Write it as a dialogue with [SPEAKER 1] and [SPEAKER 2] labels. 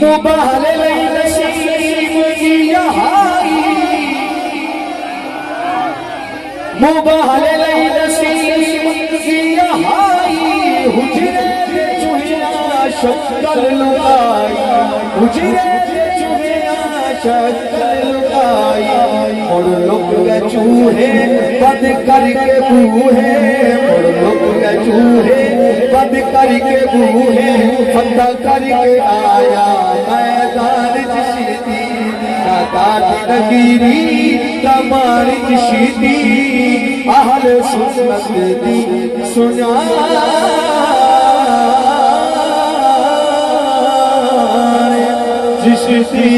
[SPEAKER 1] मुबाहले लई नसीब की यहाई मुबाहले लई नसीब की यहाई हुजरे दे चूहिया शक्ल लुकाई हुजरे दे चूहिया शक्ल लुकाई और लोग गए चूहे बंद करके बूहे और लोग गए चूहे बंद करके बूहे फतह करके आया मैदान जिशीदी दाद नगीरी कमाल जिशीदी अहले सुन्नत दी सुना जिशीदी